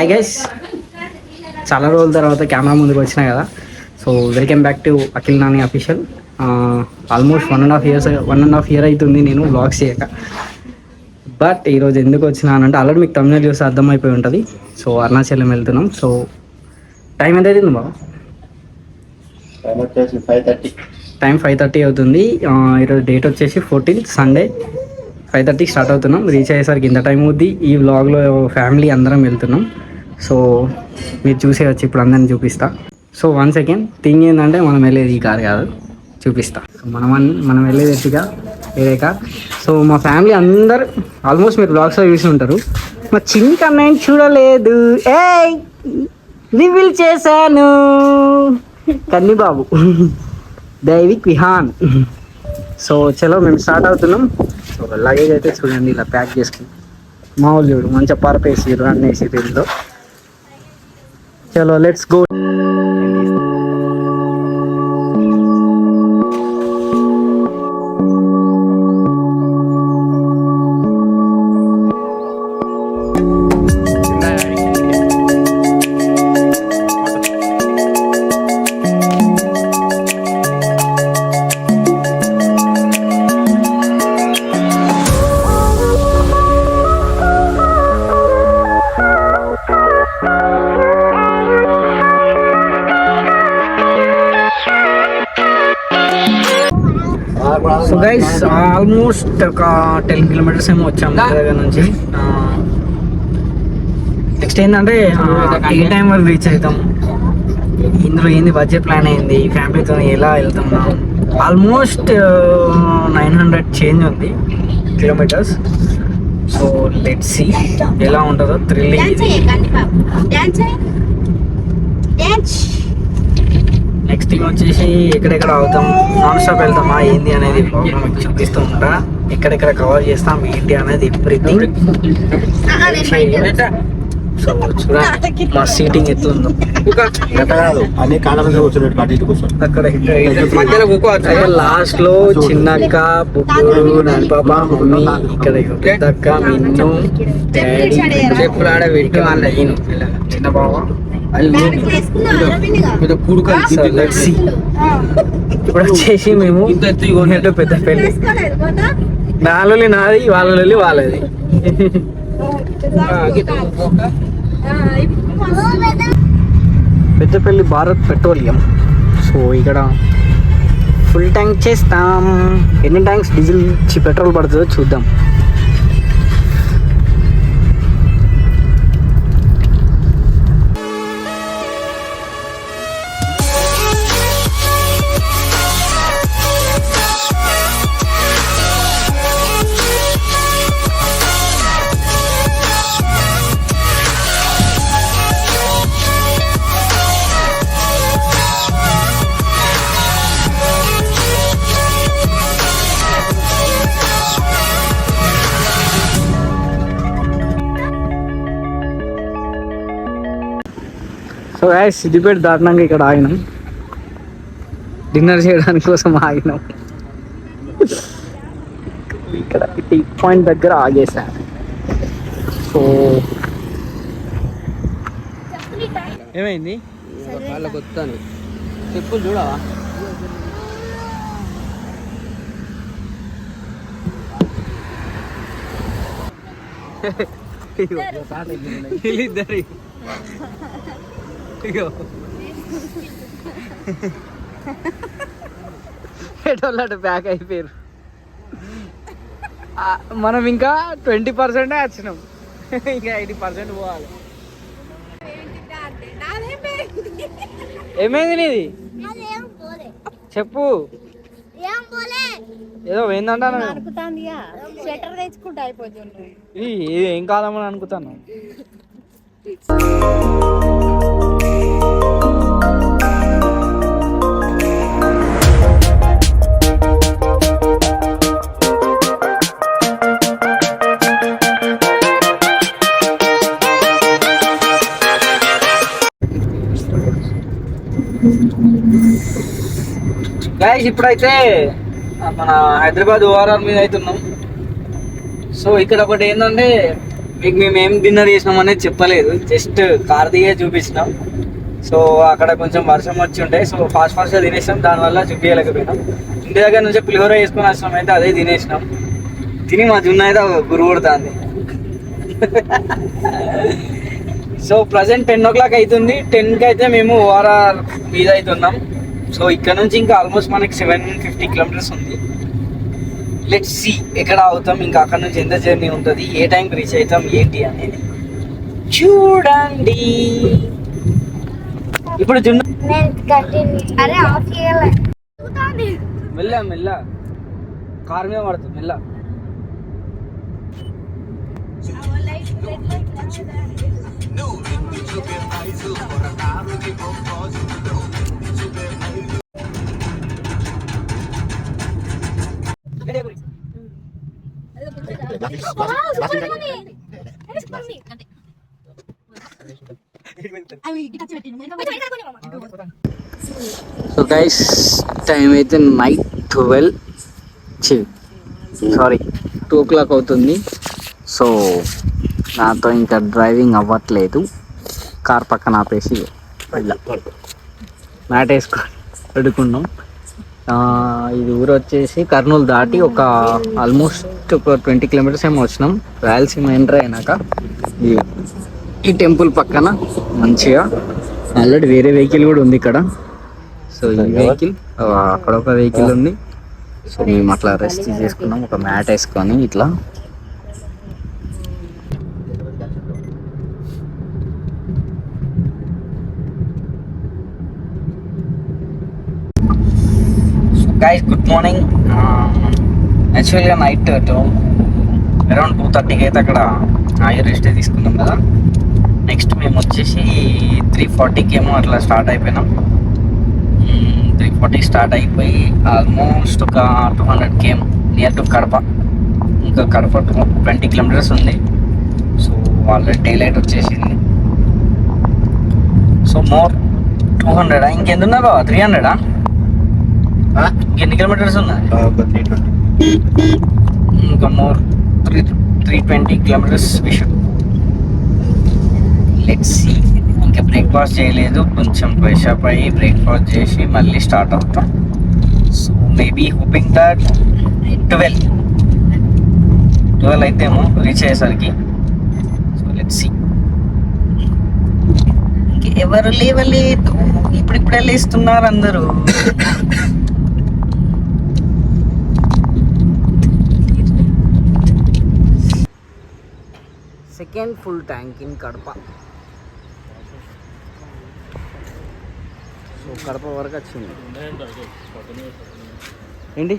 Hi guys, చాలా రోజుల తర్వాత కెమెరా ముందుకు వచ్చినా కదా. So welcome back to Akhil Nani official. Almost 1.5 year అవుతుంది నేను వ్లాగ్స్ చేయక. బట్ ఈరోజు ఎందుకు వచ్చినానంటే ఆల్రెడీ మీకు తమిళ చూస్తే అర్థమైపోయి ఉంటుంది. సో అరుణాచలం వెళ్తున్నాం. సో టైం ఎంత అవుతుంది బాబు? టైం 5:30 అవుతుంది. ఈరోజు డేట్ వచ్చేసి 14 సండే. 5:30 స్టార్ట్ అవుతున్నాం. రీచ్ అయ్యేసరికి ఇంత టైం అవుద్ది. ఈ వ్లాగ్లో ఫ్యామిలీ అందరం వెళ్తున్నాం. సో మీరు చూసేయచ్చు, ఇప్పుడు అందరిని చూపిస్తా. సో వన్ సెకండ్ థింగ్ ఏంటంటే మనం వెళ్ళేది ఈ కార్ కాదు, చూపిస్తా. మనం వెళ్ళేది ఎట్టిగా వేరే కార్. సో మా ఫ్యామిలీ అందరు ఆల్మోస్ట్ మీరు బ్లాగ్స్లో చూసి ఉంటారు. మా చిన్ని కన్నయ్యని చూడలేదు, రివీల్ చేశాను. కన్ని బాబు దైవిక్ విహాన్. సో చలో మేము స్టార్ట్ అవుతున్నాం. సో లగేజ్ అయితే చూడండి ఇలా ప్యాక్ చేసుకుని మామూలు చూడు మంచిగా పరపేసి అన్నేసి దీంట్లో. చలో let's go. So guys almost ఒక 10 కిలోమీటర్స్ ఏమో వచ్చాము దగ్గర నుంచి. నెక్స్ట్ ఏంటంటే ఏ టైం వరకు రీచ్ అవుతాం, ఇందులో ఏంది బడ్జెట్ ప్లాన్ అయింది, ఫ్యామిలీతో ఎలా వెళ్తున్నాం. ఆల్మోస్ట్ 900 చేంజ్ ఉంది కిలోమీటర్స్. సో లెట్స్ సీ ఎలా ఉంటుందో. థ్రిల్లింగ్. నెక్స్ట్ థింగ్ వచ్చేసి ఎక్కడెక్కడ అవుతాం, నాన్ స్టాప్ వెళ్తామా ఏంది అనేది మీకు చూపిస్తూ ఉంటా. ఎక్కడెక్కడ కవర్ చేస్తాం ఏంటి అనేది ఎవ్రీథింగ్. సో చూడండి మా సీటింగ్ ఎట్లుందో. లాస్ట్ లో చిన్నక్క, బుబ్బుడు, నడిపాప, మమ్మీ, ఇక్కడ పెద్దక్క, మిన్ను, డాడీ, చెప్పులాడ పెట్టి వాళ్ళ చిన్న బావ. ఇప్పుడు వచ్చేసి మేము పెద్ద పెళ్లి, నాలుగు నాది, వాళ్ళ వాళ్ళది. పెద్దపల్లి భారత్ పెట్రోలియం. సో ఇక్కడ ఫుల్ ట్యాంక్ చేస్తాం. ఎన్ని ట్యాంక్స్ డీజిల్ పెట్రోల్ పడుతుందో చూద్దాం. సో గాయ్స్ సిద్దిపేట దాటినాక ఇక్కడ ఆగినాం, డిన్నర్ చేయడానికి కోసం ఆగినాం. ఇక్కడ టీ పాయింట్ దగ్గర ఆగేసాను. సో ఏమైంది వాళ్ళకి వస్తాను చెప్పులు చూడవా? ఇద్దరి ఎటోళ్ళ ప్యాక్ అయిపోయారు. మనం ఇంకా 20% వచ్చినాం, ఇంకా 80% పోవాలి. ఏమైంది నీది చెప్పు. ఏదో ఏందంటాను, ఏం కాదమని అనుకుతాను. గైస్ ఇప్పుడైతే మన హైదరాబాద్ ఓఆర్ఆర్ మీద అవుతున్నాం. సో ఇక్కడ ఒకటి ఏంటంటే మీకు మేము ఏం డిన్నర్ చేసినాం అనేది చెప్పలేదు, జస్ట్ కార్ దిగే చూపించినాం. సో అక్కడ కొంచెం వర్షం వచ్చి ఉంటే సో ఫాస్ట్గా తినేసినాం, దానివల్ల చూపించలేకపోయినాం. ఇంటి దగ్గర నుంచి పులిహోర వేసుకొని వచ్చినాం, అయితే అదే తినేసినాం. తిని మా జున్ను అయితే గురు కొడుతుంది. సో ప్రజెంట్ 10 o'clock అవుతుంది. 10కి అయితే మేము ఓఆర్ఆర్ మీద అవుతున్నాం. సో ఇక్కడ నుంచి ఇంకా ఆల్మోస్ట్ మనకి 750 kilometers ఉంది. లెట్స్ సీ ఎక్కడ అవుతాం, ఇంకా అక్కడ నుంచి ఎంత జర్నీ ఉంటుంది, ఏ టైంకి రీచ్ అవుతాం ఏంటి అనేది చూడండి. ఇప్పుడు జున్ను మెల్ల మెల్ల కార్ మీద పడుతుంది మెల్ల. సో గైస్ టైం అయితే నైట్ 2 o'clock అవుతుంది. సో నాతో ఇంకా డ్రైవింగ్ అవ్వట్లేదు, కార్ పక్కన ఆపేసి మ్యాట్ వేసుకొని పడుకున్నాం. ఇది ఊరు వచ్చేసి కర్నూలు దాటి ఒక ఆల్మోస్ట్ ఒక 20 kilometers ఏమో వచ్చినాం. రాయలసీమ ఎంటర్ అయినాక ఈ టెంపుల్ పక్కన మంచిగా ఆల్రెడీ వేరే వెహికల్ కూడా ఉంది ఇక్కడ. సో ఈ వెహికల్, అక్కడ ఒక వెహికల్ ఉంది. సో మేము అట్లా రెస్ట్ చేసుకున్నాం ఒక మ్యాట్ వేసుకొని ఇట్లా. Guys good morning. యాక్చువల్గా నైట్ అరౌండ్ 2:30కి అయితే అక్కడ ఆగి రెస్ట్ తీసుకున్నాం కదా. నెక్స్ట్ మేము వచ్చేసి 3:40కి ఏమో అట్లా స్టార్ట్ అయిపోయినాం. 3:40 స్టార్ట్ అయిపోయి ఆల్మోస్ట్ ఒక 200 km నియర్ టు కడప. ఇంకా కడప 20 kilometers ఉంది. సో ఆల్రెడీ డే లైట్ వచ్చేసింది. సో మోర్ 200 ఇంకెంత ఉన్నా బాబా, 300 ఎన్ని కిలోమీటర్స్ ఉన్నాయి? ఇంకా మోర్ 320 kilometers విషయం. Let's see. ఇంకా బ్రేక్ఫాస్ట్ చేయలేదు, కొంచెం ఫ్రెష్ అప్ అయ్యి బ్రేక్ఫాస్ట్ చేసి మళ్ళీ స్టార్ట్ అవుతాం. సో మేబీ హోపింగ్ దట్ 12 అయితేమో రీచ్ అయ్యేసరికి. So let's see. ఇంకెవరు లేవలేదు, ఇప్పుడిప్పుడే లేస్తున్నారు అందరూ. Second full tank in Kadapa. So Kadapa వరకు వచ్చింది ఏంటి.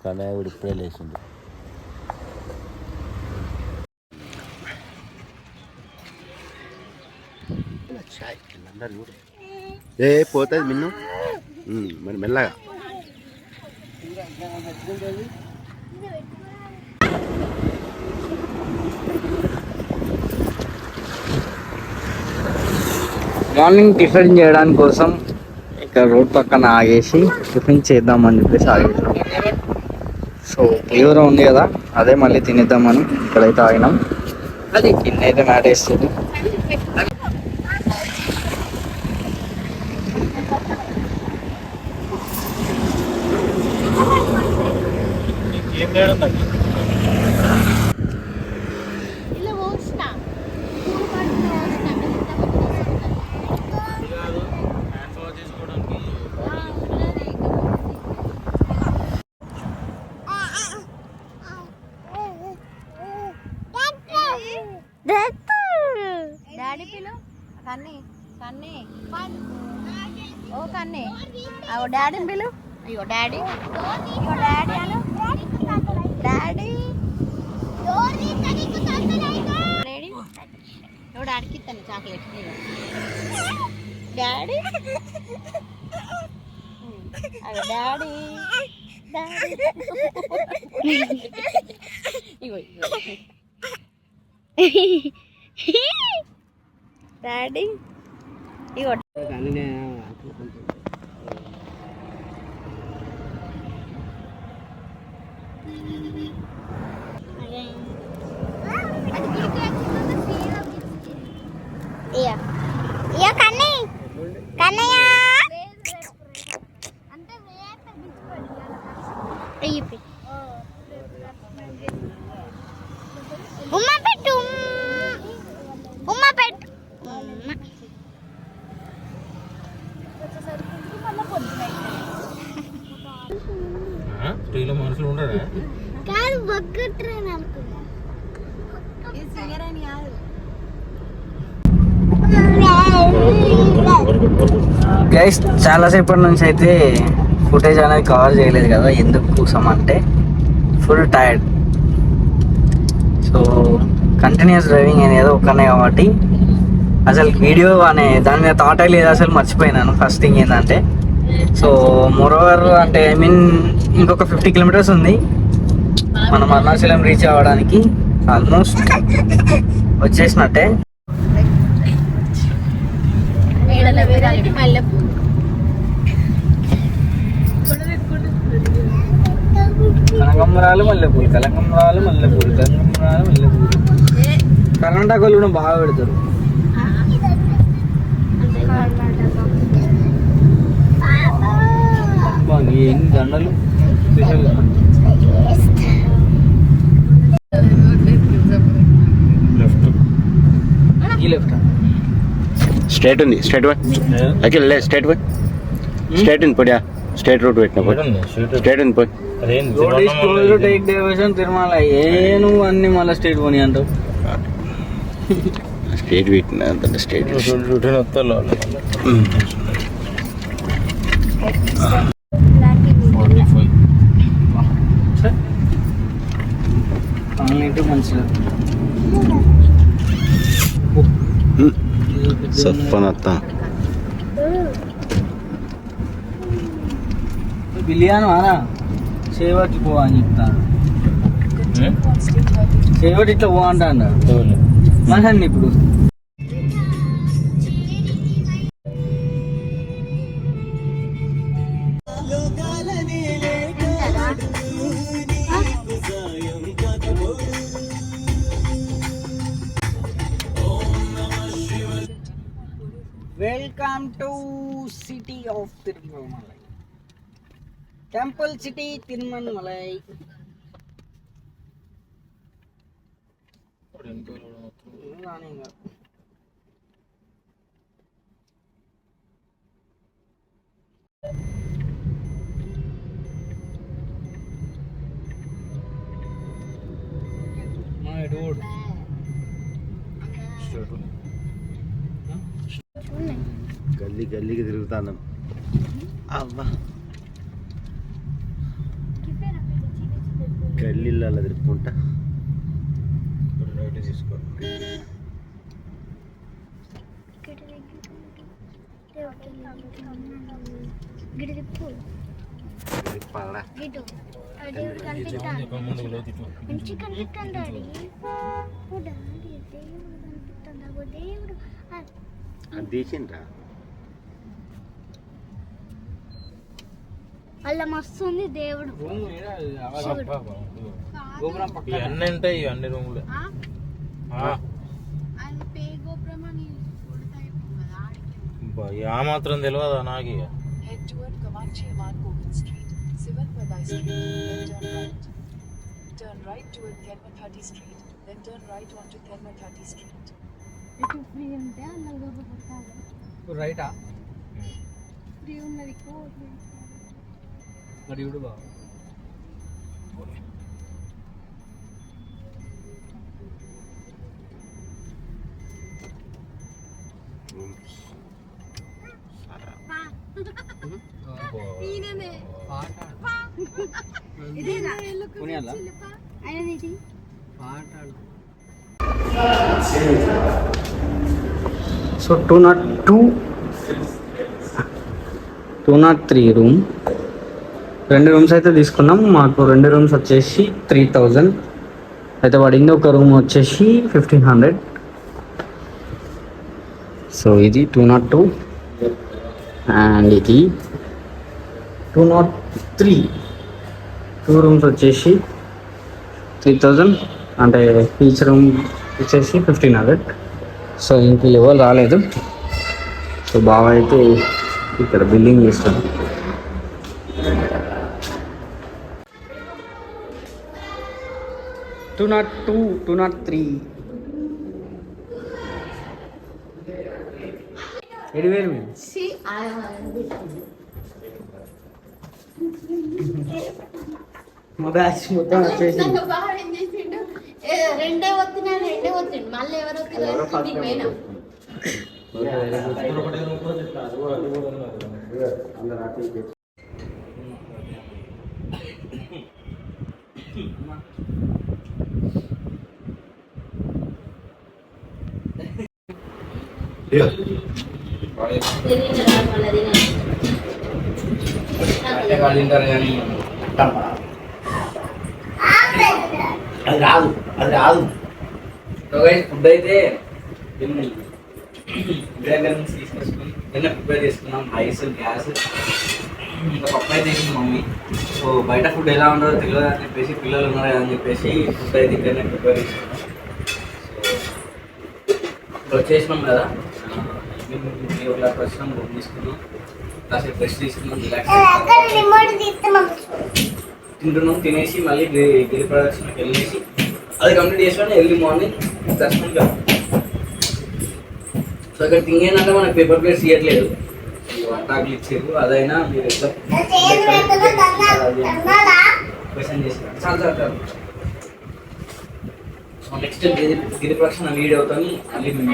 కన్నయ్య ఇప్పుడే లేచింది. ఏ పోతుంది మిన్ను మరి మెల్లగా. మార్నింగ్ టిఫిన్ చేయడానికి కోసం ఇక్కడ రోడ్ పక్కన ఆగేసి టిఫిన్ చేద్దామని చెప్పేసి ఆగేసాం. సో పులిహోర ఉంది కదా, అదే మళ్ళీ తినేద్దామని ఇక్కడైతే ఆగినాం. అది కింద అయితే మ్యాట్ వేస్తుంది. డాడీ పిలు కన్నీ కన్నీ ఓ కన్నీ అయ్యో డాడీని పిలు. అయ్యో డాడీ, అయ్యో డాడీ అను డాడీ. డాడీ నువ్వు డాడీకి ఇస్తాను చాక్లెట్. డాడీ అగో డాడీ ఇగో డాడీ ఇగో ఉమ్మ పెట్టు ఉమ్మ పెట్టు స్త్రీలో మనుషులు ఉండరా? కాదు బొగ్గట్రేని అనుకున్నా ఇది సింగర్ అని కాదు. గైస్ చాలాసేపటి నుంచి అయితే ఫుటేజ్ అనేది కవర్ చేయలేదు కదా, ఎందుకు కోసం అంటే full tired. So continuous driving అనేది ఒక్కనే కాబట్టి అసలు వీడియో అనే దాని మీద థాటే లేదు, అసలు మర్చిపోయినాను. ఫస్ట్ థింగ్ ఏంటంటే, సో మోరోవర్ అంటే ఐ మీన్ ఇంకొక 50 కిలోమీటర్స్ ఉంది మనం అరుణాచలం రీచ్ అవ్వడానికి. ఆల్మోస్ట్ వచ్చేసినట్టే. కనకంబరాలు మల్లెపూలు, కనకంబరాలు మల్లెపూలు, కనకంబరాలు మల్లెపూలు. కర్ణాటక వాళ్ళు కూడా బాగా పెడతారు. ఎన్ని దండలు స్పెషల్. ఈ లెఫ్ట్ స్ట్రైట్ ఉంది, స్ట్రైట్ పోయి అఖిల్ లే, స్ట్రైట్ పోయి, స్ట్రైట్ ఉంది పోయా, స్ట్రైట్ రూట్ పెట్టిన పోయి, స్ట్రైట్ ఉంది పోయి. టేక్ డైవర్షన్ తిరుమల నువ్వు అన్ని మళ్ళీ స్ట్రైట్ పోనీ అంటావు. స్ట్రైట్ పెట్టిన స్ట్రైట్ మంచిగా సత్పనత్తా బిలియాను ఆరా సేవకి పోవా అని చెప్తాను. సేవటి ఇట్లా పో అంటా మహన్ ఇప్పుడు welcome to city of Tirumalai, temple city Tirumalai. గల్లీ గల్లీకి తిరుగుతాను. అవ్వా గల్లీలో అలా తిరుగుకుంటా రైట్ తీసుకో. అది తీసిండ్రా అలా మస్తు ఉంది దేవుడు. ఇవన్నీ ఉంటాయి, ఇవన్నీ రూములు. ఆ మాత్రం తెలియదా నాకు. రైటా మరి ఇప్పుడు బాగా సో 202 203 రూమ్. 2 రూమ్స్ అయితే తీసుకున్నాం. మాకు 2 రూమ్స్ వచ్చేసి 3000 అయితే పడింది. ఒక రూమ్ వచ్చేసి 1500. సో ఇది 202 అండ్ ఇది 203. 2 రూమ్స్ వచ్చేసి 3000 అంటే ఈచ్ రూమ్ వచ్చేసి 1500. సో ఇంక ఎవరు రాలేదు. సో బాగా అయితే ఇక్కడ బిల్డింగ్ చేస్తాడు. Two not three 7,000. మా బ్యాచ్ మొత్తం వచ్చేసి రెండే వస్తున్నాడు మళ్ళీ ఎవరు అది రాదు. ఫుడ్ అయితే దగ్గర నుంచి తీసుకొచ్చుకుని నిన్న ప్రిపేర్ చేసుకున్నాం. రైస్, గ్యాస్, ఇంకా పప్పు అయితే వేసింది మమ్మీ. సో బయట ఫుడ్ ఎలా ఉండదో తెలియదు అని చెప్పేసి, పిల్లలు ఉన్నారు కదా అని చెప్పేసి ఫుడ్ అయితే ఇక్కడనే ప్రిపేర్ చేసుకున్నాం. సో వచ్చేసినాం కదా, ఒక క్లాస్ వచ్చినాం, రూమ్ తీసుకున్నాం, కాసేపు రెస్ట్ తీసుకున్నాం, రిలాక్స్ తింటున్నాం. తినేసి మళ్ళీ గిరి ప్రదక్షిణకి వెళ్ళేసి అది కంప్లీట్ చేసుకొని ఎర్లీ మార్నింగ్ దర్శనం కదా. సో ఇక్కడ థింగ్ ఏంటంటే మనకు పేపర్ ప్లేట్స్ ఇవ్వట్లేదు, వంటాకులు ఇచ్చారు. అదైనా మీరు ఎట్లా క్వశ్చన్ చేసినారు. చాలా సో నెక్స్ట్ గిరి ప్రదక్షిణ వీడియోతో మళ్ళీ మేము